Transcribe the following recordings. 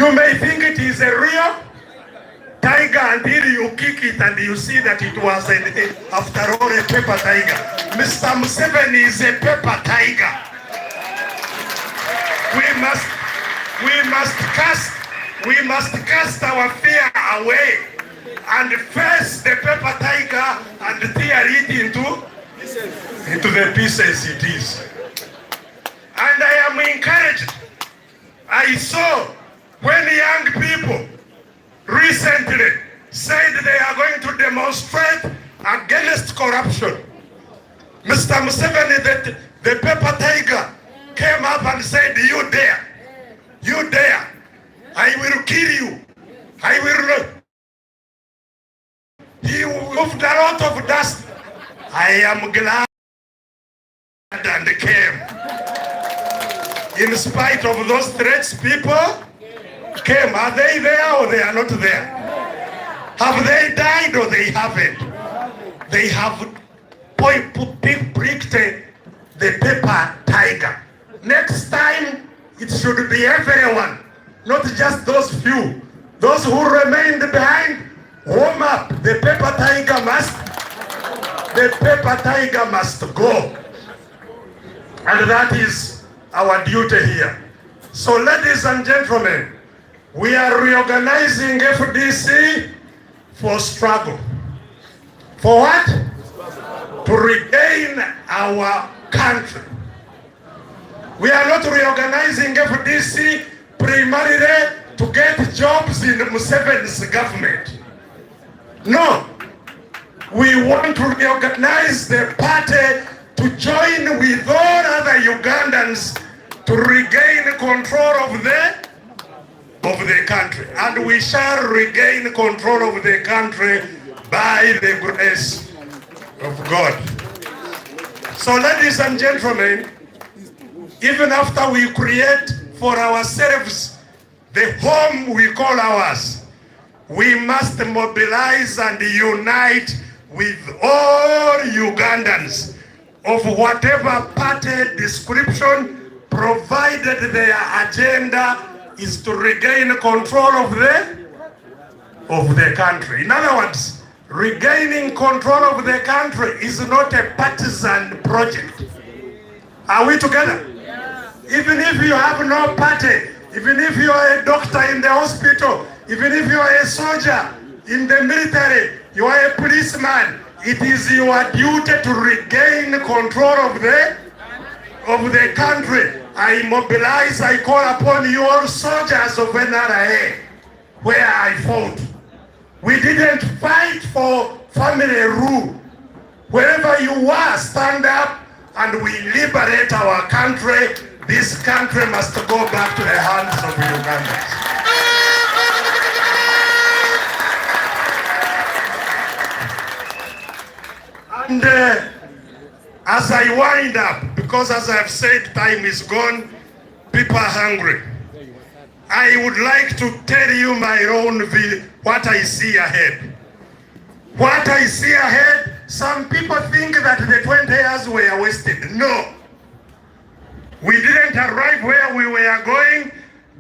You may think it is a real tiger until you kick it and you see that it was, after all, a paper tiger. Mr. Museveni is a paper tiger. We must cast our fear away and face the paper tiger and tear it into the pieces it is. And I am encouraged. I saw when young people recently said they are going to demonstrate against corruption. Mr. Museveni, the paper tiger, came up and said, you dare, I will kill you, I will not. He moved a lot of dust. I am glad and came. In spite of those threats, people came. Are they there or they are not there? Have they died or they haven't? They have pricked the paper tiger. Next time, it should be everyone, not just those few. Those who remained behind, warm up. The paper tiger must go. And that is our duty here. So ladies and gentlemen, we are reorganizing FDC for struggle. For what? To regain our country. We are not reorganizing FDC primarily to get jobs in Museveni's government. No. We want to reorganize the party to join with all other Ugandans to regain control of the country. And we shall regain control of the country by the grace of God. So ladies and gentlemen, even after we create for ourselves the home we call ours, we must mobilize and unite with all Ugandans of whatever party description, provided their agenda is to regain control of the country. In other words, regaining control of the country is not a partisan project. Are we together? Yeah. Even if you have no party, even if you are a doctor in the hospital, even if you are a soldier in the military, you are a policeman, it is your duty to regain control of the country. I mobilize, I call upon you all soldiers of NRA, where I fought. We didn't fight for family rule. Wherever you are, stand up and we liberate our country. This country must go back to the hands of Ugandans. And as I wind up, because as I've said, time is gone, people are hungry. I would like to tell you my own view, what I see ahead. What I see ahead, some people think that the 20 years were wasted. No. We didn't arrive where we were going,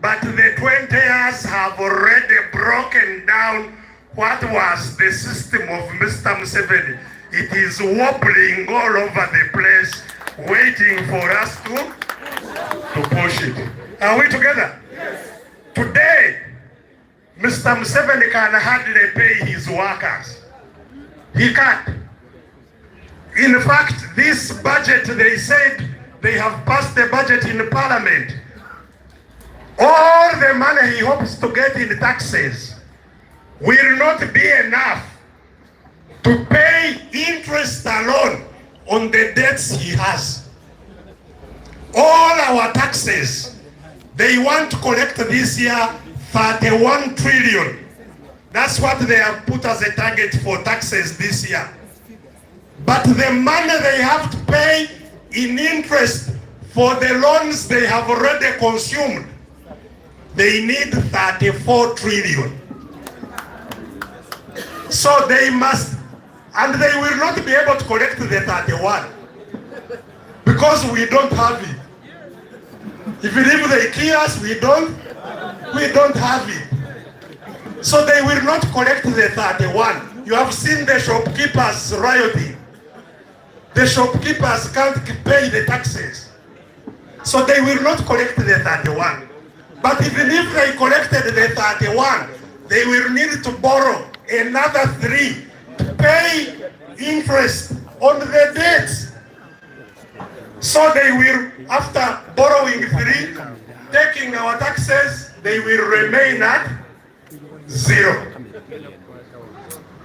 but the 20 years have already broken down what was the system of Mr. Museveni. It is wobbling all over the place, waiting for us to push it. Are we together? Yes. Today, Mr. Museveni can hardly pay his workers. He can't. In fact, this budget, they said they have passed the budget in Parliament. All the money he hopes to get in taxes will not be enough to pay interest alone on the debts he has. All our taxes, they want to collect this year 31 trillion. That's what they have put as a target for taxes this year. But the money they have to pay in interest for the loans they have already consumed, they need 34 trillion. So they must, and they will not be able to collect the 31 because we don't have it. Even if they kill us, we don't We don't have it. So they will not collect the 31. You have seen the shopkeepers rioting. The shopkeepers can't pay the taxes. So they will not collect the 31. But even if they collected the 31, they will need to borrow another 3 to pay interest on the debts. So they will, after borrowing 3, taking our taxes, they will remain at 0.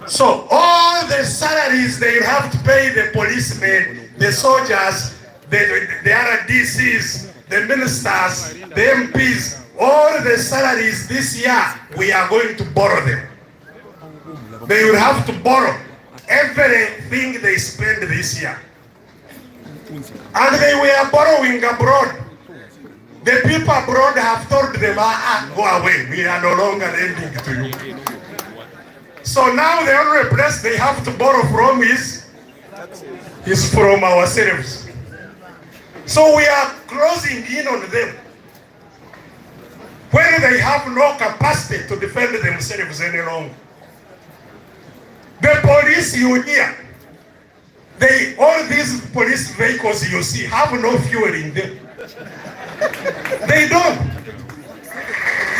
So all the salaries they have to pay the policemen, the soldiers, the RDCs, the ministers, the MPs, all the salaries this year, we are going to borrow them. They will have to borrow everything they spend this year. And they were borrowing abroad. The people abroad have told them, go away, we are no longer lending to you. So now the only place they have to borrow from is from ourselves. So we are closing in on them when they have no capacity to defend themselves any longer. The police you hear, all these police vehicles you see have no fuel in them. They don't.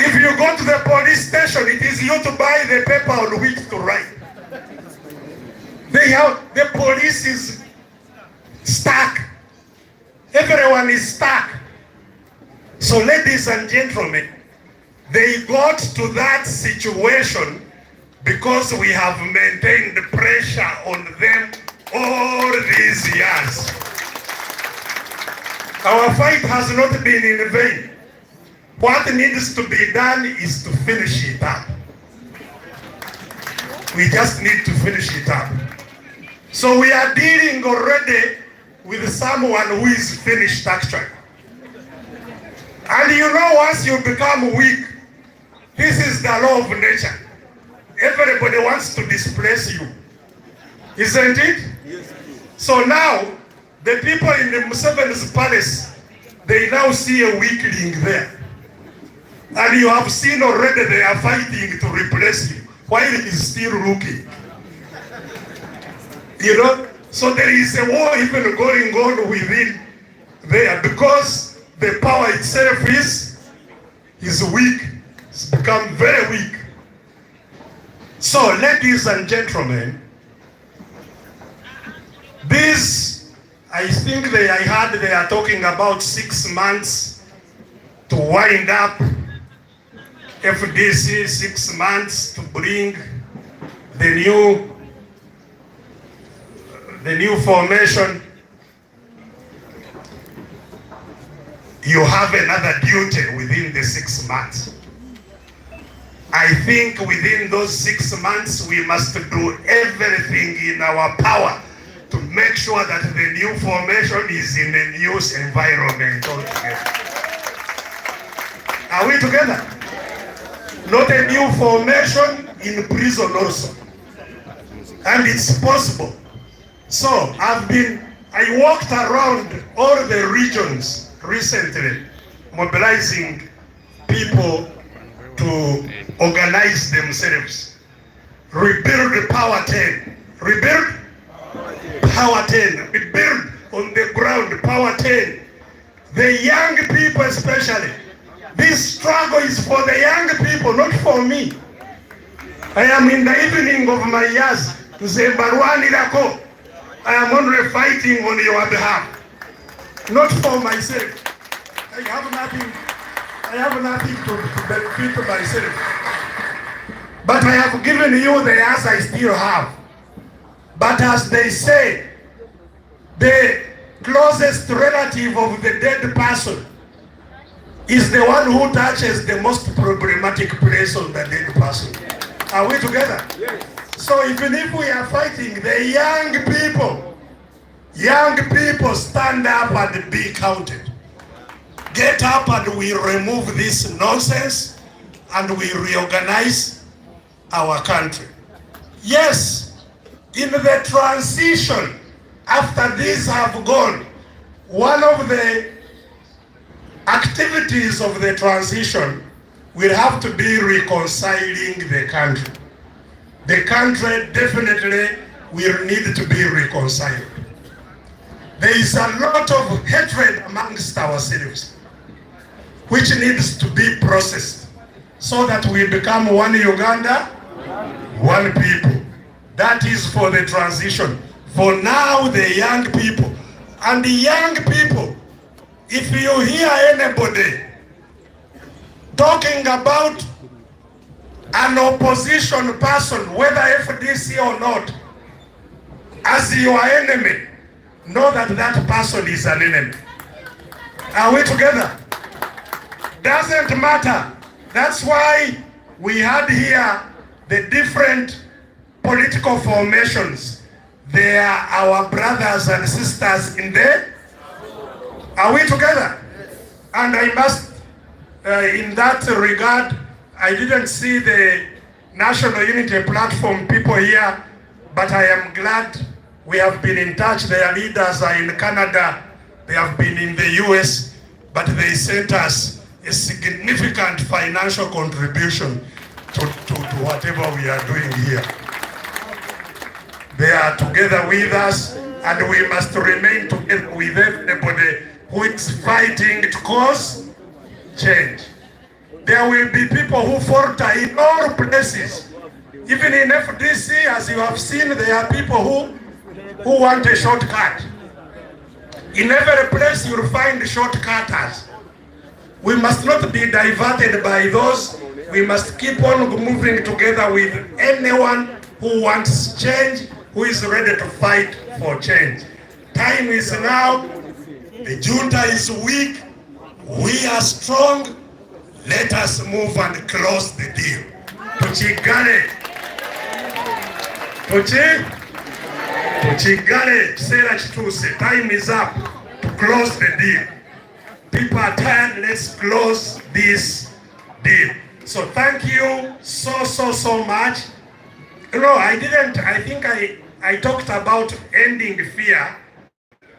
If you go to the police station, it is you to buy the paper on which to write. The police is stuck. Everyone is stuck. So ladies and gentlemen, they got to that situation because we have maintained pressure on them all these years. Our fight has not been in vain. What needs to be done is to finish it up. We just need to finish it up. So we are dealing already with someone who is finished actually. And you know, once you become weak, this is the law of nature. Everybody wants to displace you. Isn't it? Yes. So now, the people in the Museveni's palace, they now see a weakling there. And you have seen already they are fighting to replace you while he is still rookie. You know, so there is a war even going on within there because the power itself is weak. It's become very weak. So, ladies and gentlemen, this, I think I heard they are talking about 6 months to wind up FDC, 6 months to bring the new formation. You have another duty within the 6 months. I think within those 6 months, we must do everything in our power to make sure that the new formation is in a new environment altogether. Are we together? Not a new formation in prison also. And it's possible. So I walked around all the regions recently, mobilizing people to organize themselves. Rebuild Power 10. Rebuild Power 10. Rebuild on the ground Power 10. The young people especially. This struggle is for the young people, not for me. I am in the evening of my years to say, Barwani Lako, I am only fighting on your behalf, not for myself. I have nothing to benefit myself. But I have given you the years I still have. But as they say, the closest relative of the dead person is the one who touches the most problematic place on the dead person. Are we together? Yes. So even if we are fighting, the young people stand up and be counted. Get up and we remove this nonsense and we reorganize our country. Yes, in the transition, after these have gone, one of the activities of the transition will have to be reconciling the country. The country definitely will need to be reconciled. There is a lot of hatred amongst ourselves, which needs to be processed so that we become one Uganda, one people. That is for the transition. For now, the young people. And the young people, if you hear anybody talking about an opposition person, whether FDC or not, as your enemy, know that that person is an enemy. Are we together? Doesn't matter. That's why we had here the different political formations. They are our brothers and sisters in there. Are we together? And I must, in that regard, I didn't see the National Unity Platform people here, but I am glad we have been in touch. Their leaders are in Canada, they have been in the US, but they sent us a significant financial contribution to whatever we are doing here. They are together with us, and we must remain together with everybody who is fighting to cause change. There will be people who falter in all places. Even in FDC, as you have seen, there are people who want a shortcut. In every place you will find shortcutters. We must not be diverted by those. We must keep on moving together with anyone who wants change, who is ready to fight for change. Time is now. The junta is weak. We are strong. Let us move and close the deal. Tuchigane. Tuchigane. Sera chituse. Time is up to close the deal. People are tired. Let's close this deal. So thank you so much. You know, I think I talked about ending fear,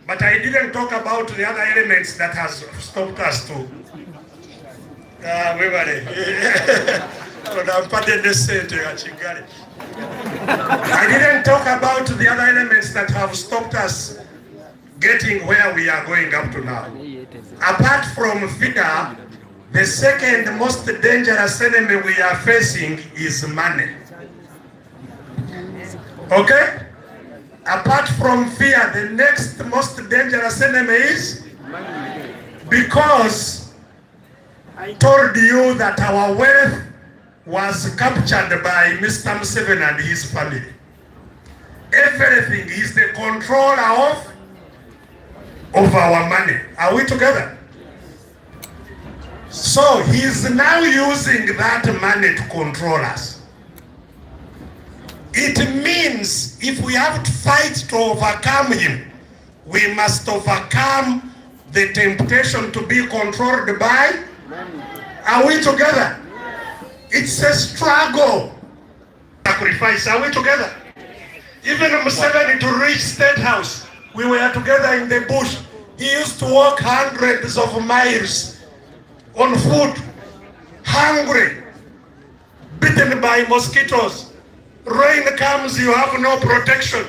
but I didn't talk about the other elements that has stopped us to. I didn't talk about the other elements that have stopped us getting where we are going up to now. Apart from fear, the second most dangerous enemy we are facing is money. Okay? Apart from fear, the next most dangerous enemy is money. Because I told you that our wealth was captured by Mr. Museveni and his family. Everything is the controller of our money. Are we together? So he's now using that money to control us. It means if we have to fight to overcome him, we must overcome the temptation to be controlled by. Are we together? It's a struggle. Sacrifice. Are we together? Even Museveni to reach State House, we were together in the bush. He used to walk hundreds of miles on foot, hungry, bitten by mosquitoes. Rain comes, you have no protection.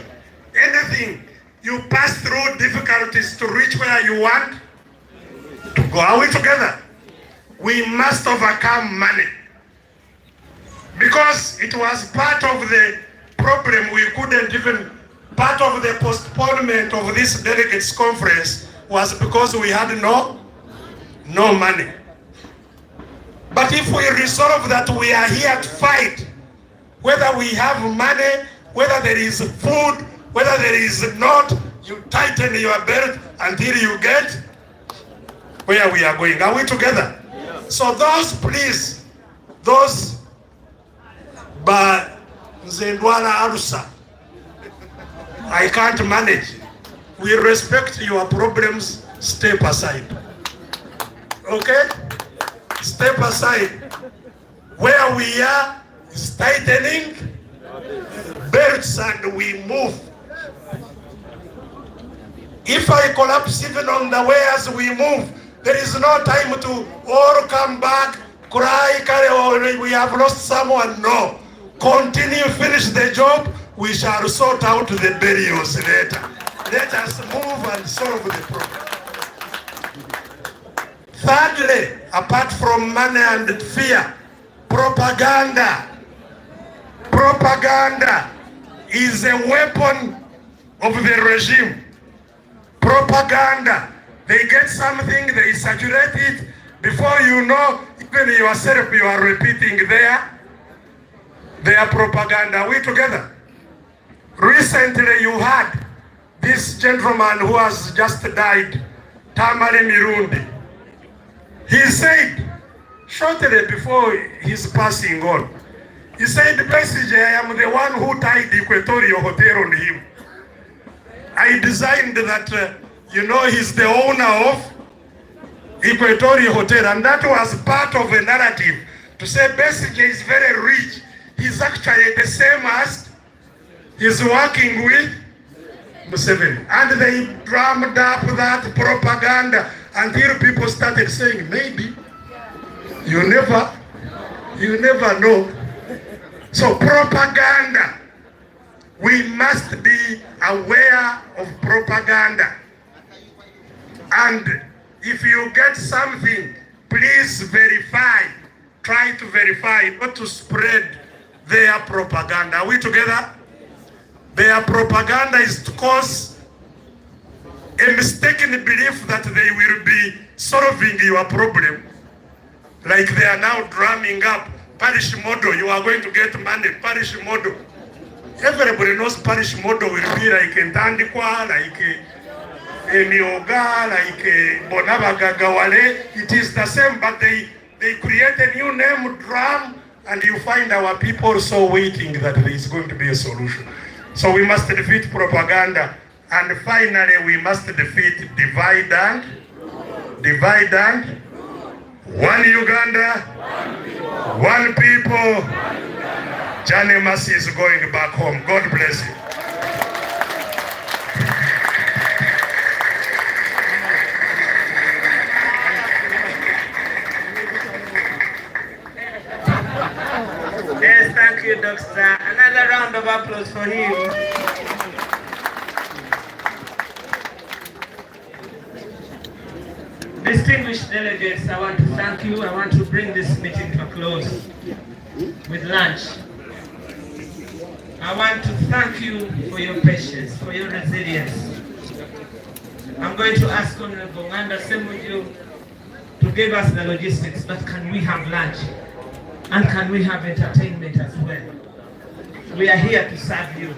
Anything, you pass through difficulties to reach where you want to go. Are we together? We must overcome money. Because it was part of the problem. We couldn't even, part of the postponement of this delegates conference was because we had no money. But if we resolve that we are here to fight, whether we have money, whether there is food, whether there is not, you tighten your belt until you get where we are going. Are we together? Yeah. So those, please, those, but Zendwala Arusa, I can't manage. We respect your problems, step aside. Okay? Step aside. Where we are is tightening belts and we move. If I collapse even on the way as we move, there is no time to all come back, cry, carry we have lost someone. No. Continue, finish the job. We shall sort out the burials later. Let us move and solve the problem. Thirdly, apart from money and fear, propaganda. Propaganda is a weapon of the regime. Propaganda. They get something, they circulate it. Before you know, even yourself, you are repeating their propaganda. Are we together? Recently, you had this gentleman who has just died, Tamale Mirundi. He said, shortly before his passing on, he said, Besigye, I am the one who tied the Equatorial Hotel on him. I designed that, he's the owner of Equatorial Hotel, and that was part of a narrative to say Besigye is very rich. He's actually the same as he's working with Museveni. And they drummed up that propaganda until people started saying, maybe, you never know. So propaganda, we must be aware of propaganda. And if you get something, please verify. Try to verify, not to spread their propaganda. Are we together? Their propaganda is to cause a mistaken belief that they will be solving your problem. Like they are now drumming up parish model. You are going to get money, parish model. Everybody knows parish model will be like Ntandikwa, like Emioga, like Bonabagagawale. It is the same, but they create a new name, drum, and you find our people so waiting that there is going to be a solution. So we must defeat propaganda. And finally, we must defeat divide and one Uganda, one people. Johnny Mercy is going back home. God bless you. Yes, thank you, Doctor. Another round of applause for him. Distinguished delegates, I want to thank you. I want to bring this meeting to a close with lunch. I want to thank you for your patience, for your resilience. I'm going to ask Honorable Nganda Semuju to give us the logistics, but can we have lunch? And can we have entertainment as well? We are here to serve you.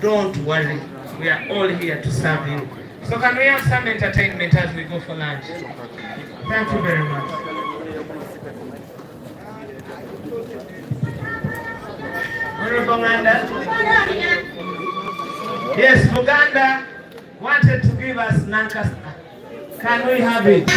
Don't worry. We are all here to serve you. So can we have some entertainment as we go for lunch? Thank you very much. Honorable Nganda. Yes, Buganda wanted to give us Nankasta. Can we have it?